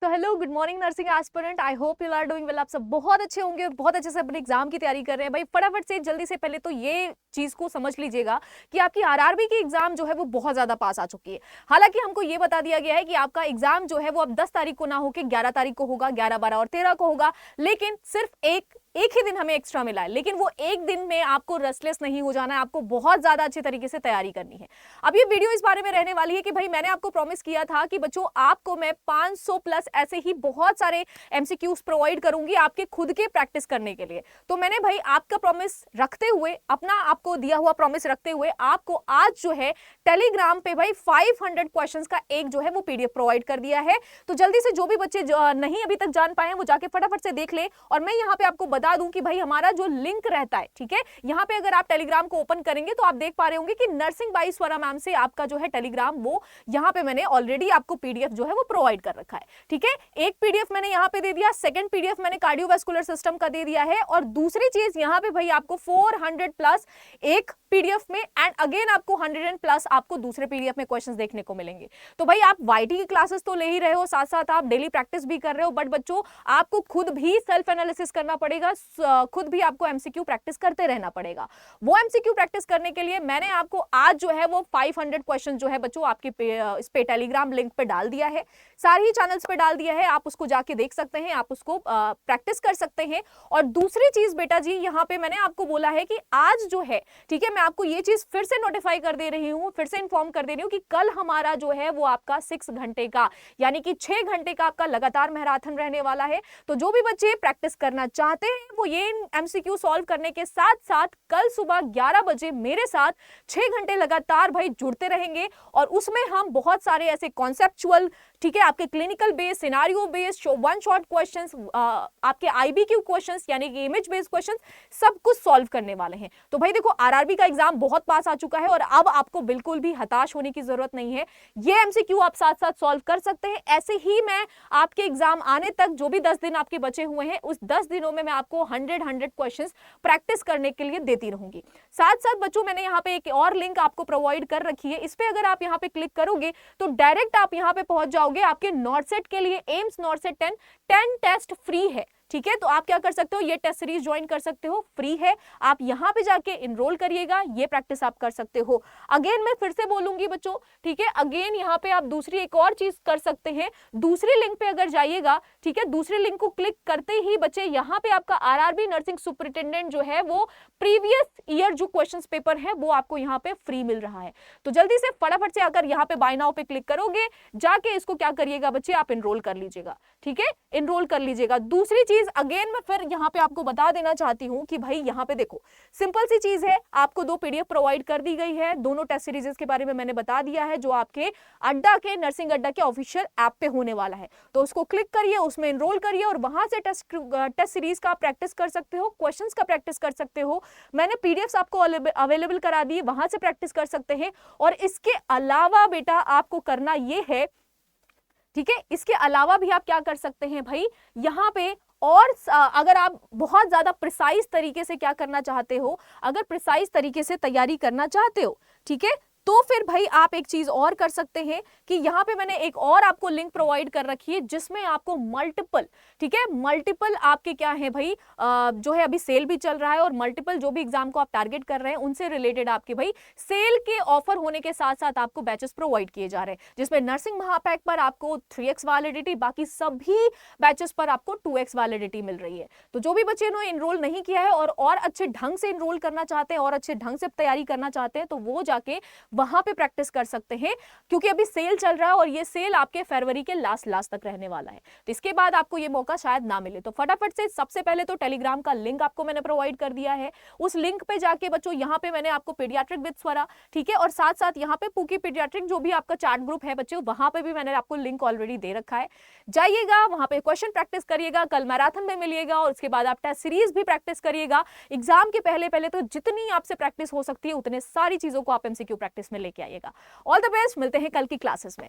तो hello, good morning nursing aspirant. I hope you are doing well. आप सब बहुत अच्छे होंगे और बहुत अच्छे से अपने एग्जाम की तैयारी कर रहे हैं। भाई फटाफट से जल्दी से पहले तो ये चीज को समझ लीजिएगा कि आपकी आरआरबी की एग्जाम जो है वो बहुत ज्यादा पास आ चुकी है। हालांकि हमको ये बता दिया गया है कि आपका एग्जाम जो है वो अब 10 तारीख को ना होकर 11 तारीख को होगा, 11, 12 और 13 को होगा। लेकिन सिर्फ एक ही दिन हमें एक्स्ट्रा मिला है, लेकिन वो एक दिन में आपको रेस्टलेस नहीं हो जाना है, आपको बहुत ज्यादा अच्छे तरीके से तैयारी करनी है। अब ये वीडियो इस बारे में रहने वाली है कि भाई मैंने आपको प्रॉमिस किया था कि बच्चों आपको मैं 500 प्लस ऐसे ही बहुत सारे एमसीक्यूज प्रोवाइड करूंगी आपके खुद के प्रैक्टिस करने के लिए। तो मैंने भाई आपका प्रॉमिस रखते हुए, अपना आपको दिया हुआ प्रॉमिस रखते हुए आपको आज जो है टेलीग्राम पे भाई 500 क्वेश्चंस का एक जो है वो पीडीएफ प्रोवाइड कर दिया है। तो जल्दी से जो भी बच्चे नहीं अभी तक जान पाए हैं वो जाके फटाफट से देख ले। और मैं यहाँ पे आपको बता दूं कि भाई हमारा जो लिंक रहता है, ठीक है, यहाँ पे अगर आप टेलीग्राम को ओपन करेंगे तो आप देख पा रहे होंगे कि नर्सिंग बाई स्वरा मैम से आपका जो है टेलीग्राम, वो यहाँ पे मैंने ऑलरेडी आपको पीडीएफ जो है वो प्रोवाइड कर रखा है। ठीक है, एक पीडीएफ मैंने यहाँ पे दे दिया, सेकंड पीडीएफ मैंने कार्डियोवैस्कुलर सिस्टम का दे दिया है, और दूसरी चीज यहाँ पे भाई आपको 400 प्लस एक पीडीएफ में एंड अगेन आपको 100 प्लस आपको दूसरे पीडीएफ में क्वेश्चंस देखने को मिलेंगे। तो भाई आप वाईटी की क्लासेस तो ले ही रहे हो, साथ साथ आप डेली प्रैक्टिस भी कर रहे हो, बट बच्चों आपको खुद भी सेल्फ एनालिसिस करना पड़ेगा, खुद भी आपको एमसीक्यू प्रैक्टिस करते रहना पड़ेगा। वो एमसीक्यू प्रैक्टिस करने के लिए मैंने आपको आज जो है वो 500 क्वेश्चन जो है बच्चों आपके इस पे टेलीग्राम लिंक पे डाल दिया है, सारे ही चैनल्स पे डाल दिया है, आप उसको जाके देख सकते हैं, आप उसको प्रैक्टिस कर सकते हैं। और दूसरी चीज बेटा जी, यहाँ पे मैंने आपको बोला है कि आज जो है, ठीक है, मैं आपको ये चीज फिर से नोटिफाई कर दे रही हूँ, फिर से इंफॉर्म कर दे रही हूँ कि कल हमारा जो है वो आपका 6 घंटे का यानी कि 6 घंटे का आपका लगातार मैराथन रहने वाला है। तो जो भी बच्चे प्रैक्टिस करना चाहते हैं वो ये एमसीक्यू सॉल्व करने के साथ साथ कल सुबह 11 बजे मेरे साथ 6 घंटे लगातार भाई जुड़ते रहेंगे। और उसमें हम बहुत सारे ऐसे कॉन्सेप्चुअल, ठीक है, आपके clinical based, scenario based, one shot questions, आपके आईबीक्यू क्वेश्चंस यानी कि इमेज बेस्ड क्वेश्चंस, सब कुछ सॉल्व करने वाले हैं। तो भाई देखो, आरआरबी का एग्जाम बहुत पास आ चुका है और अब आपको बिल्कुल भी हताश होने की जरूरत नहीं है। ये एमसीक्यू आप साथ साथ सॉल्व कर सकते हैं। ऐसे ही मैं आपके एग्जाम आने तक जो भी 10 दिन आपके बचे हुए हैं, उस 10 दिनों में मैं आपको 100 क्वेश्चंस प्रैक्टिस करने के लिए देती रहूंगी। साथ साथ बच्चों मैंने यहाँ पे एक और लिंक आपको प्रोवाइड कर रखी है, इस पे अगर आप यहाँ पे क्लिक करोगे तो डायरेक्ट आप यहाँ पे पहुंच जाओगे आपके नॉर्सेट के लिए। एम्स नॉर्सेट 10 टेस्ट फ्री है, ठीक है। तो आप क्या कर सकते हो, ये टेस्ट सीरीज ज्वाइन कर सकते हो, फ्री है, आप यहां पे जाके इनरोल करिएगा, ये प्रैक्टिस आप कर सकते हो। अगेन मैं फिर से बोलूंगी बच्चों, ठीक है, अगेन यहां पे आप दूसरी एक और चीज कर सकते हैं, दूसरी लिंक पे अगर जाइएगा, ठीक है, दूसरी लिंक को क्लिक करते ही बच्चे यहां पे आपका आरआरबी नर्सिंग सुपरिटेंडेंट जो है वो प्रीवियस ईयर जो क्वेश्चंस पेपर है वो आपको यहाँ पे फ्री मिल रहा है। तो जल्दी से फटाफट से अगर यहाँ पे बाय नाउ पे क्लिक करोगे, जाके इसको क्या करिएगा बच्चे, आप इनरोल कर लीजिएगा, ठीक है, इनरोल कर लीजिएगा। दूसरी चीज अगेन मैं फिर यहाँ पे आपको बता देना चाहती हूँ कि भाई यहाँ पे देखो, सिंपल सी चीज है, आपको 2 पीडीएफ प्रोवाइड कर दी गई है, दोनों टेस्ट सीरीज के बारे में मैंने बता दिया है, जो आपके अड्डा के नर्सिंग अड्डा के ऑफिशियल ऐप पे होने वाला है। तो उसको क्लिक करिए, उसमें इनरोल करिए और वहां से टेस्ट सीरीज का प्रैक्टिस कर सकते हो, क्वेश्चंस का प्रैक्टिस कर सकते हो। मैंने पीडीएफ आपको अवेलेबल करा दी, वहां से प्रैक्टिस कर सकते हैं। और इसके अलावा बेटा आपको करना ये है, ठीक है, इसके अलावा भी आप क्या कर सकते हैं भाई, यहाँ पे और अगर आप बहुत ज्यादा प्रिसाइज तरीके से क्या करना चाहते हो, अगर प्रिसाइज तरीके से तैयारी करना चाहते हो, ठीक है, तो फिर भाई आप एक चीज और कर सकते हैं कि यहाँ पे मैंने एक और आपको लिंक प्रोवाइड कर रखी है, जिसमें आपको मल्टीपल, ठीक है, मल्टीपल आपके क्या है भाई, जो है अभी सेल भी चल रहा है और मल्टीपल जो भी एग्जाम को आप टारगेट कर रहे हैं उनसे रिलेटेड आपके भाई सेल के ऑफर होने के साथ साथ आपको बैचेस प्रोवाइड किए जा रहे हैं, जिसमें नर्सिंग महापैक पर आपको 3x वैलिडिटी, बाकी सभी बैचेस पर आपको 2x वैलिडिटी मिल रही है। तो जो भी बच्चे ने इनरोल नहीं किया है और अच्छे ढंग से इनरोल करना चाहते हैं और अच्छे ढंग से तैयारी करना चाहते हैं, तो वो जाके वहां पे प्रैक्टिस कर सकते हैं, क्योंकि अभी सेल चल रहा है और ये सेल आपके फरवरी के लास्ट तक रहने वाला है। तो इसके बाद आपको ये मौका शायद ना मिले। तो फटाफट से सबसे पहले तो टेलीग्राम का लिंक आपको मैंने प्रोवाइड कर दिया है, उस लिंक पे जाके बच्चों यहाँ पे मैंने आपको पीडियाट्रिक विद स्वरा, ठीक है, और साथ साथ यहाँ पे पूकी पीडियाट्रिक जो भी आपका चैट ग्रुप है बच्चों, वहां पे भी मैंने आपको लिंक ऑलरेडी दे रखा है। जाइएगा वहां पे क्वेश्चन प्रैक्टिस करिएगा, कल मैराथन में मिलिएगा और उसके बाद आप टेस्ट सीरीज भी प्रैक्टिस करिएगा। एग्जाम के पहले तो जितनी आपसे प्रैक्टिस हो सकती है उतने सारी चीजों को आप एमसीक्यू प्रैक्टिस में लेके आइएगा। ऑल द बेस्ट, मिलते हैं कल की क्लासेस में।